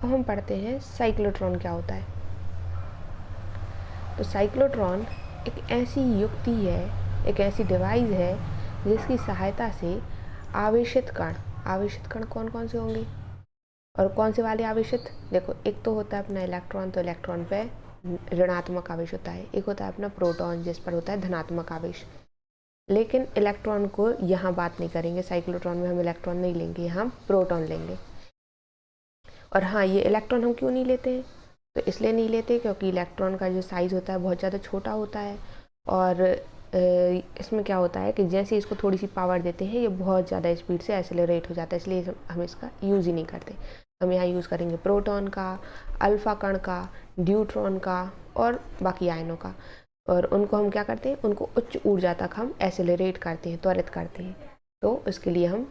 अब हम पढ़ते हैं साइक्लोट्रॉन क्या होता है। तो साइक्लोट्रॉन एक ऐसी युक्ति है, एक ऐसी डिवाइस है जिसकी सहायता से आवेशित कण कौन कौन से होंगे और कौन से वाले आवेशित, देखो एक तो होता है अपना इलेक्ट्रॉन, तो इलेक्ट्रॉन पे ऋणात्मक आवेश होता है। एक होता है अपना प्रोटॉन जिस पर होता है धनात्मक आवेश। लेकिन इलेक्ट्रॉन को यहाँ बात नहीं करेंगे, साइक्लोट्रॉन में हम इलेक्ट्रॉन नहीं लेंगे, यहाँ हम प्रोटॉन लेंगे। और हाँ, ये इलेक्ट्रॉन हम क्यों नहीं लेते हैं, तो इसलिए नहीं लेते क्योंकि इलेक्ट्रॉन का जो साइज़ होता है बहुत ज़्यादा छोटा होता है। और इसमें क्या होता है कि जैसे इसको थोड़ी सी पावर देते हैं ये बहुत ज़्यादा स्पीड से एक्सेलरेट हो जाता है, इसलिए हम इसका यूज़ ही नहीं करते। हम यहाँ यूज़ करेंगे प्रोटॉन का, अल्फ़ा कण का, न्यूट्रॉन का और बाकी आयनों का। और उनको हम क्या करते हैं, उनको उच्च ऊर्जा तक हम एक्सेलरेट करते हैं, त्वरित करते हैं। तो इसके लिए हम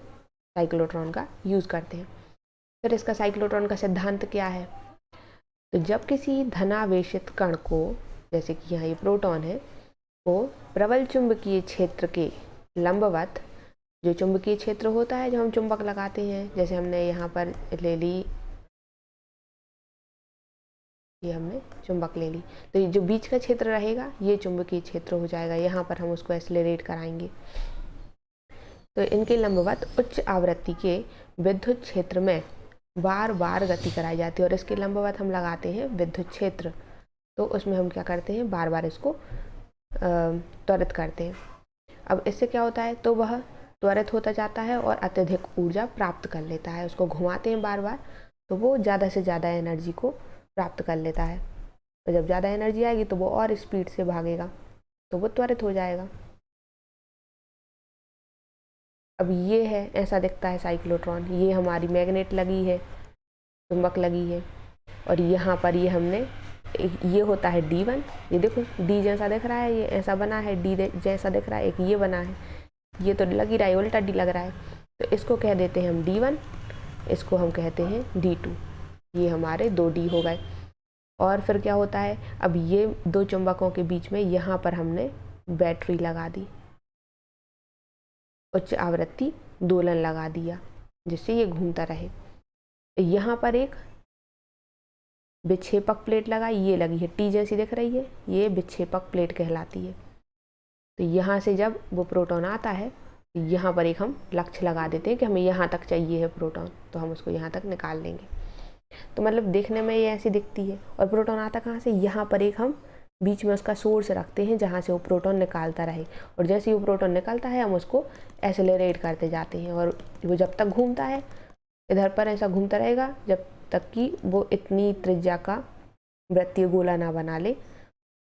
साइक्लोट्रॉन का यूज़ करते हैं। फिर इसका साइक्लोट्रॉन का सिद्धांत क्या है, तो जब किसी धनावेशित कण को, जैसे कि यहाँ ये प्रोटॉन है, को प्रबल चुंबकीय क्षेत्र के लंबवत, जो चुंबकीय क्षेत्र होता है जो हम चुंबक लगाते हैं, जैसे हमने यहाँ पर ले ली, ये हमने चुंबक ले ली, तो ये जो बीच का क्षेत्र रहेगा ये चुंबकीय क्षेत्र हो जाएगा, यहाँ पर हम उसको एक्सेलरेट कराएंगे। तो इनके लंबवत उच्च आवृत्ति के विद्युत क्षेत्र में बार बार गति कराई जाती है और इसके लंबवत हम लगाते हैं विद्युत क्षेत्र। तो उसमें हम क्या करते हैं, बार बार इसको त्वरित करते हैं। अब इससे क्या होता है, तो वह त्वरित होता जाता है और अत्यधिक ऊर्जा प्राप्त कर लेता है। उसको घुमाते हैं बार बार तो वो ज़्यादा से ज़्यादा एनर्जी को प्राप्त कर लेता है। तो जब ज़्यादा एनर्जी आएगी तो वो और स्पीड से भागेगा, तो वो त्वरित हो जाएगा। अब ये है, ऐसा दिखता है साइक्लोट्रॉन। ये हमारी मैग्नेट लगी है, चुंबक लगी है, और यहाँ पर ये हमने, ये होता है D1, ये देखो D जैसा दिख रहा है, ये ऐसा बना है, D जैसा दिख रहा है, एक ये बना है, ये तो लग ही रहा है, उल्टा D लग रहा है, तो इसको कह देते हैं हम D1, इसको हम कहते हैं D2। ये हमारे 2D हो गए। और फिर क्या होता है, अब ये दो चुंबकों के बीच में यहाँ पर हमने बैटरी लगा दी, उच्च आवृत्ति दोलन लगा दिया जिससे ये घूमता रहे। यहाँ पर एक विक्षेपक प्लेट लगाई, ये लगी है T जैसी दिख रही है, ये विक्षेपक प्लेट कहलाती है। तो यहाँ से जब वो प्रोटॉन आता है तो यहाँ पर एक हम लक्ष्य लगा देते हैं कि हमें यहाँ तक चाहिए है प्रोटॉन, तो हम उसको यहाँ तक निकाल लेंगे। तो मतलब देखने में ये ऐसी दिखती है। और प्रोटॉन आता कहाँ से, यहाँ पर एक हम बीच में उसका सोर्स रखते हैं जहाँ से वो प्रोटॉन निकालता रहे, और जैसे ही वो प्रोटॉन निकलता है हम उसको एक्सेलरेट करते जाते हैं, और वो जब तक घूमता है इधर पर ऐसा घूमता रहेगा जब तक कि वो इतनी त्रिज्या का वृत्तीय गोला ना बना ले,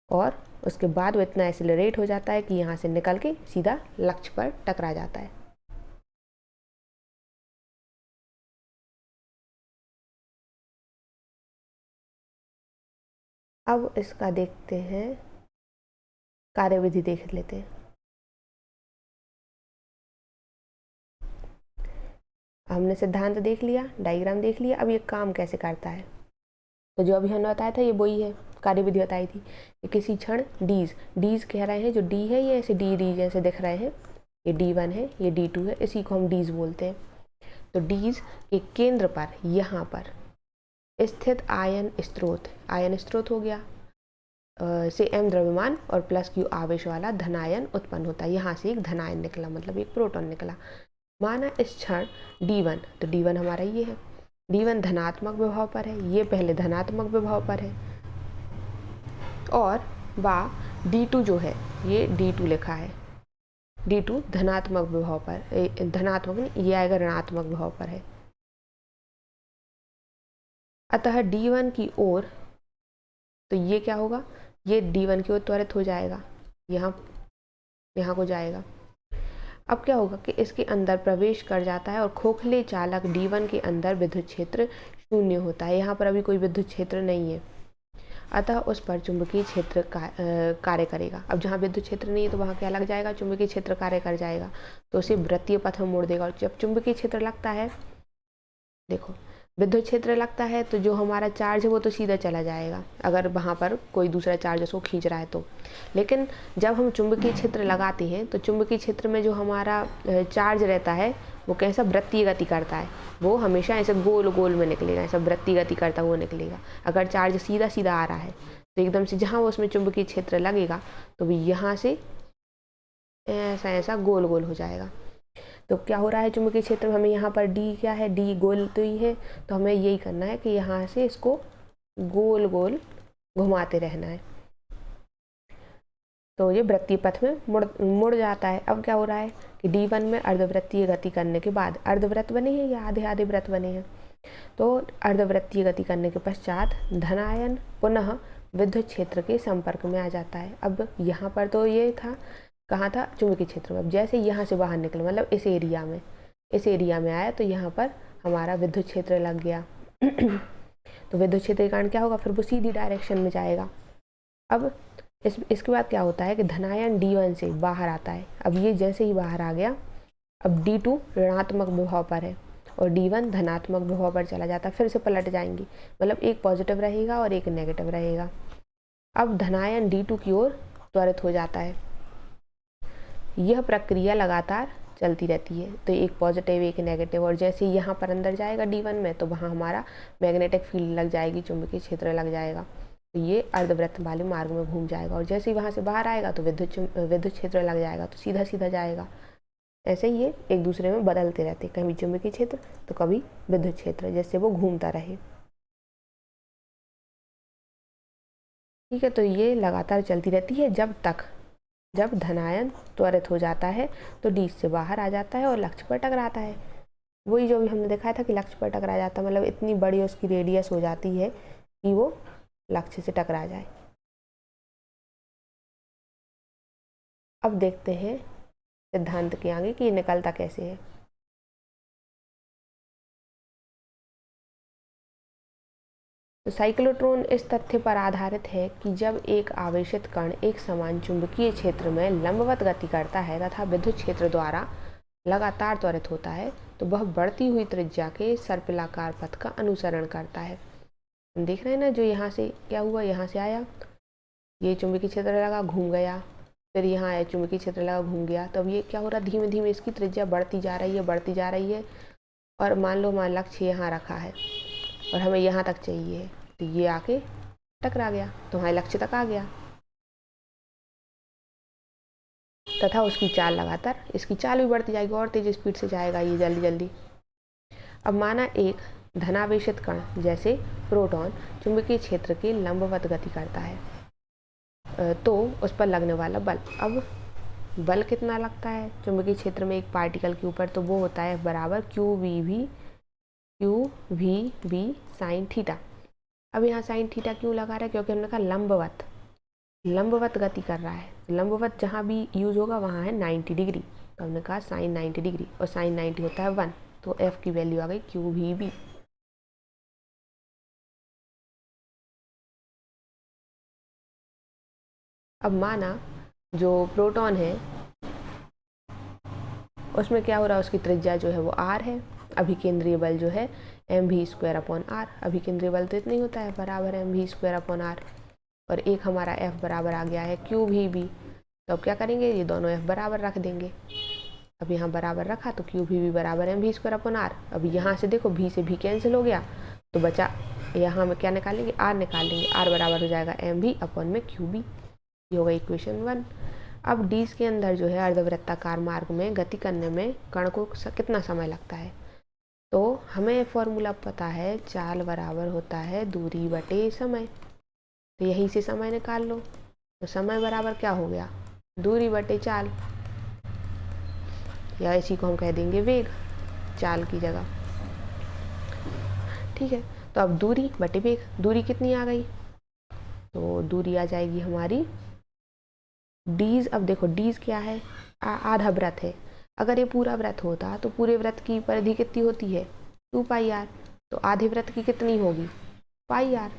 और उसके बाद वो इतना एक्सेलरेट हो जाता है कि यहाँ से निकल के सीधा लक्ष्य पर टकरा जाता है। अब इसका देखते हैं, कार्यविधि देख लेते हैं। हमने सिद्धांत देख लिया, डायग्राम देख लिया, अब ये काम कैसे करता है। तो जो अभी हमने बताया था ये वही है, कार्यविधि बताई थी कि किसी क्षण डीज कह रहे हैं, जो डी है ये ऐसे डी जैसे दिख रहे हैं, ये D1 है, ये D2 है, इसी को हम डीज बोलते हैं। तो डीज के केंद्र पर यहाँ पर स्थित आयन स्रोत हो गया, से M द्रव्यमान और +Q आवेश वाला धनायन उत्पन्न होता है। यहाँ से एक धनायन निकला, मतलब एक प्रोटॉन निकला। माना इस क्षण D1, तो D1 हमारा ये है, D1 धनात्मक विभव पर है, ये पहले धनात्मक विभव पर है, और D2 जो है ये D2 लिखा है, D2 धनात्मक विभव पर, धनात्मक नहीं, ये आएगा ऋणात्मक विभव पर है। अतः D1 की ओर, तो ये क्या होगा, ये D1 की ओर त्वरित हो जाएगा, यहाँ को जाएगा। अब क्या होगा कि इसके अंदर प्रवेश कर जाता है और खोखले चालक D1 के अंदर विद्युत क्षेत्र शून्य होता है। यहाँ पर अभी कोई विद्युत क्षेत्र नहीं है, अतः उस पर चुंबकीय क्षेत्र कार्य करेगा। अब जहाँ विद्युत क्षेत्र नहीं है तो वहाँ क्या लग जाएगा, चुंबकीय क्षेत्र कार्य कर जाएगा, तो उसे वृत्तीय पथ में मोड़ देगा। और जब चुंबकीय क्षेत्र लगता है, देखो विद्युत क्षेत्र लगता है तो जो हमारा चार्ज है वो तो सीधा चला जाएगा, अगर वहाँ पर कोई दूसरा चार्ज उसको खींच रहा है तो। लेकिन जब हम चुंबकीय क्षेत्र लगाते हैं तो चुंबकीय क्षेत्र में जो हमारा चार्ज रहता है वो कैसा वृत्तीय गति करता है, वो हमेशा ऐसे गोल गोल में निकलेगा, ऐसा वृत्तीय गति करता हुआ निकलेगा। अगर चार्ज सीधा सीधा आ रहा है तो एकदम से जहाँ वो उसमें चुंबकीय क्षेत्र लगेगा तो वो यहाँ से ऐसा ऐसा गोल गोल हो जाएगा। तो क्या हो रहा है चुंबकीय क्षेत्र में, हमें यहाँ पर डी क्या है, डी गोल तो ही है, तो हमें यही करना है कि यहाँ से इसको गोल गोल घुमाते रहना है, तो ये वृत्तीय पथ में मुड़ मुड़ जाता है। अब क्या हो रहा है कि D1 में अर्धवृत्तीय गति करने के बाद अर्धवृत्त बने हैं या आधे आधे वृत्त बने हैं, तो अर्धवृत्तीय गति करने के पश्चात धनायन पुनः विद्युत क्षेत्र के संपर्क में आ जाता है। अब यहाँ पर तो ये था, कहाँ था, चुंबकीय क्षेत्र में। अब जैसे यहाँ से बाहर निकले, मतलब इस एरिया में आया तो यहाँ पर हमारा विद्युत क्षेत्र लग गया तो विद्युत क्षेत्र के कारण क्या होगा, फिर वो सीधी डायरेक्शन में जाएगा। अब इसके बाद क्या होता है कि धनायन D1 से बाहर आता है। अब ये जैसे ही बाहर आ गया, अब D2 ऋणात्मक विभव पर है और D1 धनात्मक विभव पर चला जाता है, फिर से पलट जाएंगी, मतलब एक पॉजिटिव रहेगा और एक नेगेटिव रहेगा। अब धनायन D2 की ओर त्वरित हो जाता है। यह प्रक्रिया लगातार चलती रहती है, तो एक पॉजिटिव एक नेगेटिव, और जैसे यहाँ पर अंदर जाएगा D1 में तो वहाँ हमारा मैग्नेटिक फील्ड लग जाएगी, चुंबकीय क्षेत्र लग जाएगा, तो ये अर्धवृत्त वाले मार्ग में घूम जाएगा। और जैसे ही वहाँ से बाहर आएगा तो विद्युत क्षेत्र लग जाएगा, तो सीधा सीधा जाएगा। ऐसे ही ये एक दूसरे में बदलते रहते, कभी चुंबकीय क्षेत्र तो कभी विद्युत क्षेत्र, जैसे वो घूमता रहे। ठीक है, तो ये लगातार चलती रहती है जब धनायन त्वरित हो जाता है तो डी से बाहर आ जाता है और लक्ष्य पर टकराता है। वही जो भी हमने दिखाया था कि लक्ष्य पर टकरा जाता है, मतलब इतनी बड़ी उसकी रेडियस हो जाती है कि वो लक्ष्य से टकरा जाए। अब देखते हैं सिद्धांत के आगे कि ये निकलता कैसे है। तो साइक्लोट्रॉन इस तथ्य पर आधारित है कि जब एक आवेशित कण एक समान चुंबकीय क्षेत्र में लंबवत गति करता है तथा विद्युत क्षेत्र द्वारा लगातार त्वरित होता है तो वह बढ़ती हुई त्रिज्या के सर्पिलाकार पथ का अनुसरण करता है। देख रहे हैं ना, जो यहाँ से क्या हुआ, यहाँ से आया, ये चुंबकीय क्षेत्र लगा, घूम गया, फिर यहाँ आया, चुंबकीय क्षेत्र लगा, घूम गया। तो अब ये क्या हो रहा है, धीमे धीमे इसकी त्रिज्या बढ़ती जा रही है, और मान लो हमारा लक्ष्य यहाँ रखा है और हमें यहाँ तक चाहिए, तो ये आके टकरा गया तो हमारे लक्ष्य तक आ गया, तथा उसकी चाल लगातार, इसकी चाल भी बढ़ती जाएगी और तेज स्पीड से जाएगा ये जल्दी जल्दी। अब माना एक धनावेशित कण जैसे प्रोटॉन चुंबकीय क्षेत्र के लंबवत गति करता है, तो उस पर लगने वाला बल, अब बल कितना लगता है चुंबकीय क्षेत्र में एक पार्टिकल के ऊपर, तो वो होता है बराबर QVB साइन थीटा। अब यहाँ साइन थीटा क्यों लगा रहा है, क्योंकि हमने कहा लंबवत गति कर रहा है, लंबवत जहाँ भी यूज होगा वहाँ है 90 डिग्री, तो हमने कहा साइन 90 डिग्री, और साइन 90 होता है 1, तो F की वैल्यू आ गई QVB। अब माना जो प्रोटॉन है उसमें क्या हो रहा है, उसकी त्रिज्या जो है वो r है, अभिकेंद्रीय बल जो है mv²/r, अभिकेंद्रीय बल तो इतना ही होता है, बराबर mv²/r, और एक हमारा F बराबर आ गया है QVB। तो अब क्या करेंगे, ये दोनों F बराबर रख देंगे। अब यहाँ बराबर रखा तो QVB बराबर mv²/r। अब यहाँ से देखो V से V कैंसिल हो गया, तो बचा यहाँ में क्या निकालेंगे, R निकालेंगे, R बराबर हो जाएगा mv/QB। ये होगा इक्वेशन 1। अब डी के अंदर जो है अर्धवृत्ताकार मार्ग में गति करने में कण को कितना समय लगता है, तो हमें फॉर्मूला पता है, चाल बराबर होता है दूरी बटे समय, तो यहीं से समय निकाल लो, तो समय बराबर क्या हो गया, दूरी बटे चाल, या इसी को हम कह देंगे वेग, चाल की जगह। ठीक है, तो अब दूरी बटे वेग, दूरी कितनी आ गई, तो दूरी आ जाएगी हमारी डीज। अब देखो डीज क्या है, आधा वृत्त है, अगर ये पूरा वृत्त होता तो पूरे वृत्त की परिधि कितनी होती है 2πr, तो आधे वृत्त की कितनी होगी πr,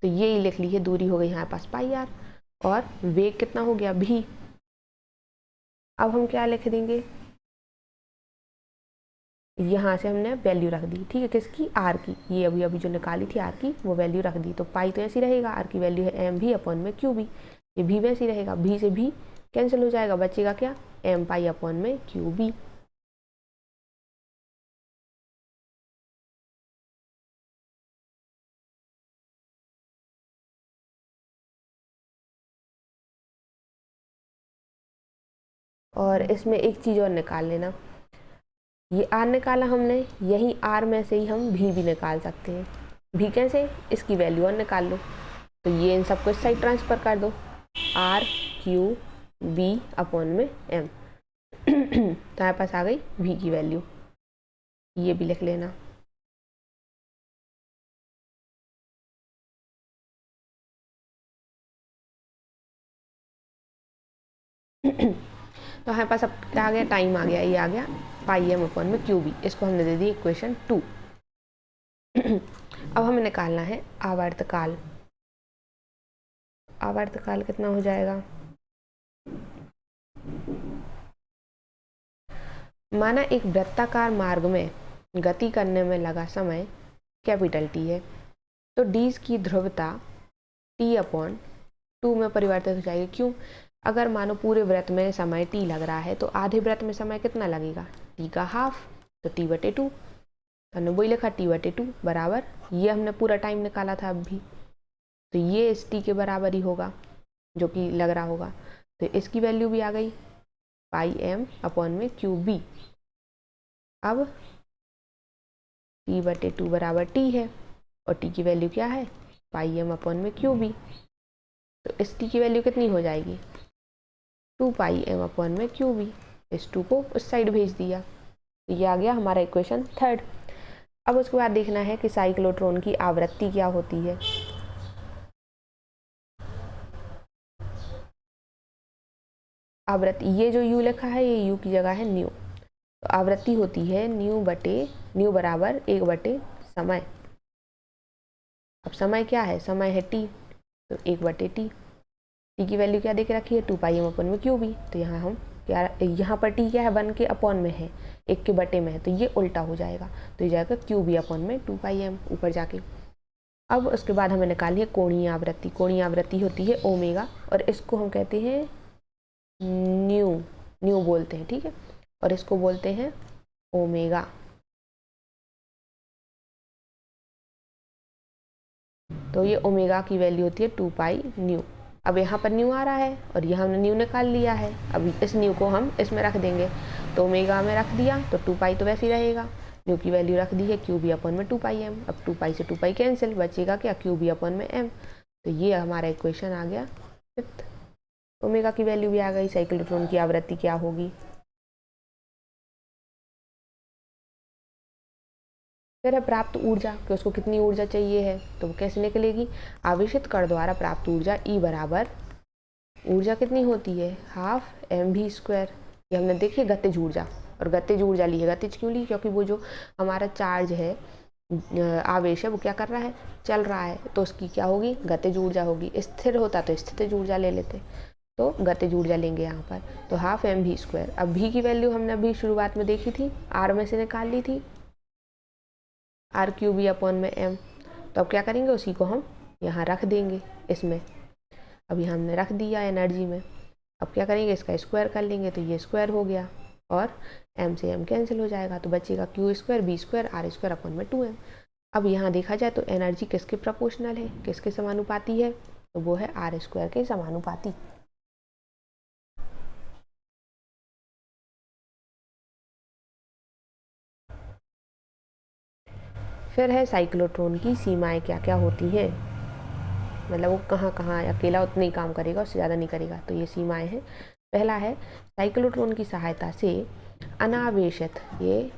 तो ये ही लिख ली है, दूरी हो गई यहाँ पास πr, और वेग कितना हो गया v। अब हम क्या लिख देंगे, यहाँ से हमने वैल्यू रख दी, ठीक है, किसकी, आर की, ये अभी अभी जो निकाली थी आर की वो वैल्यू रख दी। तो पाई तो ऐसी रहेगा, आर की वैल्यू है एम भी अपॉन में क्यू बी, ये भी वैसी रहेगा, भी से भी कैंसिल हो जाएगा, बचेगा क्या, एम पाई अपॉन में क्यू बी। और इसमें एक चीज़ और निकाल लेना, ये आर निकाला हमने, यही आर में से ही हम भी निकाल सकते हैं। भी कैसे, इसकी वैल्यू और निकाल लो, तो ये इन सबको इस साइड ट्रांसफर कर दो, आर क्यू बी अपॉन में एम। तो हमारे पास आ गई भी की वैल्यू, ये भी लिख लेना। तो हमारे पास अब क्या आ गया, टाइम आ गया, ये आ गया पाई एम अपॉन में क्यू बी, इसको हमने दे दी इक्वेशन 2। अब हमें निकालना है आवर्तकाल। आवर्तकाल कितना हो जाएगा, माना एक वृत्ताकार मार्ग में गति करने में लगा समय कैपिटल टी है, तो डी की ध्रुवता टी अपॉन 2 में परिवर्तित हो जाएगी। क्यों, अगर मानो पूरे व्रत में समय टी लग रहा है तो आधे व्रत में समय कितना लगेगा, टी का हाफ, तो टी बटे 2, हमने वही लिखा टी बटे 2 बराबर, ये हमने पूरा टाइम निकाला था अब भी, तो ये इस टी के बराबर ही होगा जो कि लग रहा होगा, तो इसकी वैल्यू भी आ गई पाई एम अपॉन में क्यू बी। अब टी बटे 2 बराबर टी है, और टी की वैल्यू क्या है, पाई एम अपॉन में क्यू बी, तो इस टी की वैल्यू कितनी हो जाएगी, 2 पाई एम अपॉन में क्यू बी, इस 2 को उस साइड भेज दिया, तो ये आ गया हमारा इक्वेशन 3। अब उसके बाद देखना है कि साइक्लोट्रॉन की आवृत्ति क्या होती है। आवृत्ति, ये जो u लिखा है ये u की जगह है न्यू, तो आवृत्ति होती है न्यू बराबर 1 बटे समय। अब समय क्या है, समय है t, तो 1 बटे टी, टी की वैल्यू क्या देख रखी है, 2 पाई एम अपॉन में क्यू बी, तो यहाँ हम क्या, यहाँ पर टी क्या है, 1 के अपॉन में है, 1 के बटे में है, तो ये उल्टा हो जाएगा, तो ये जाएगा क्यू बी अपॉन में 2 पाई एम ऊपर जाके। अब उसके बाद हमें निकाली है कोणीय आवृत्ति। कोणीय आवृत्ति होती है ओमेगा, और इसको हम कहते हैं न्यू बोलते हैं, ठीक है, और इसको बोलते हैं ओमेगा। तो ये ओमेगा की वैल्यू होती है 2 पाई न्यू। अब यहाँ पर न्यू आ रहा है और यहाँ हमने न्यू निकाल लिया है, अब इस न्यू को हम इसमें रख देंगे, तो ओमेगा में रख दिया तो 2 पाई तो वैसे ही रहेगा, न्यू की वैल्यू रख दी है क्यू बी अपॉन में 2 पाई एम, अब 2 पाई से 2 पाई कैंसिल, बचेगा क्या, क्यू बी अपॉन में एम, तो ये हमारा इक्वेशन आ गया 5th। ओमेगा की वैल्यू भी आ गई, साइक्लोट्रॉन की आवृत्ति क्या होगी। फिर है प्राप्त ऊर्जा, कि उसको कितनी ऊर्जा चाहिए है, तो वो कैसे निकलेगी, आवेशित कण द्वारा प्राप्त ऊर्जा ई बराबर, ऊर्जा कितनी होती है, हाफ एम वी स्क्वायर, ये हमने देखी गतिज ऊर्जा, और गतिज ऊर्जा ली है, गतिज क्यों ली, क्योंकि वो जो हमारा चार्ज है, आवेश है, वो क्या कर रहा है, चल रहा है, तो उसकी क्या होगी, गतिज ऊर्जा होगी। स्थिर होता तो स्थितिज ऊर्जा ले लेते, तो गतिज ऊर्जा लेंगे यहाँ पर, तो हाफ एम वी स्क्वायर। अब भी की वैल्यू हमने अभी शुरुआत में देखी थी, आर में से निकाल ली थी, आर क्यू बी अपॉन में एम, तो अब क्या करेंगे, उसी को हम यहाँ रख देंगे इसमें, अभी हमने रख दिया एनर्जी में, अब क्या करेंगे, इसका स्क्वायर कर लेंगे, तो ये स्क्वायर हो गया, और एम से एम कैंसिल हो जाएगा, तो बचेगा Q square B square R square upon में 2m। अब यहाँ देखा जाए तो एनर्जी किसके प्रोपोर्शनल है, किसके समानुपाती है, तो वो है आर स्क्वायर के समानुपाती। फिर है साइक्लोट्रॉन की सीमाएं क्या क्या होती हैं, मतलब वो कहाँ कहाँ अकेला उतना ही काम करेगा, उससे ज़्यादा नहीं करेगा, तो ये सीमाएं हैं। पहला है साइक्लोट्रॉन की सहायता से अनावेशित, ये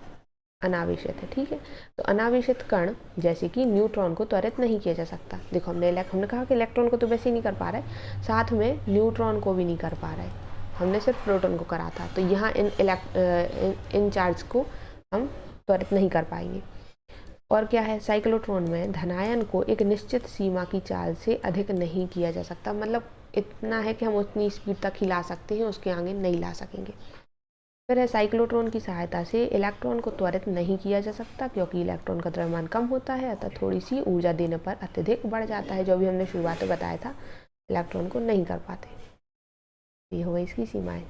अनावेशित है, ठीक है, तो अनावेशित कण जैसे कि न्यूट्रॉन को त्वरित नहीं किया जा सकता। देखो हमने कहा कि इलेक्ट्रॉन को तो वैसे ही नहीं कर पा रहा है, साथ में न्यूट्रॉन को भी नहीं कर पा रहा है, हमने सिर्फ प्रोटॉन को करा था, तो यहाँ इन चार्ज को हम त्वरित नहीं कर पाएंगे। और क्या है, साइक्लोट्रॉन में धनायन को एक निश्चित सीमा की चाल से अधिक नहीं किया जा सकता, मतलब इतना है कि हम उतनी स्पीड तक ही ला सकते हैं, उसके आगे नहीं ला सकेंगे। फिर है साइक्लोट्रॉन की सहायता से इलेक्ट्रॉन को त्वरित नहीं किया जा सकता क्योंकि इलेक्ट्रॉन का द्रव्यमान कम होता है, अतः थोड़ी सी ऊर्जा देने पर अत्यधिक बढ़ जाता है। जो भी हमने शुरुआत में बताया था, इलेक्ट्रॉन को नहीं कर पाते। ये हो गई इसकी सीमाएं।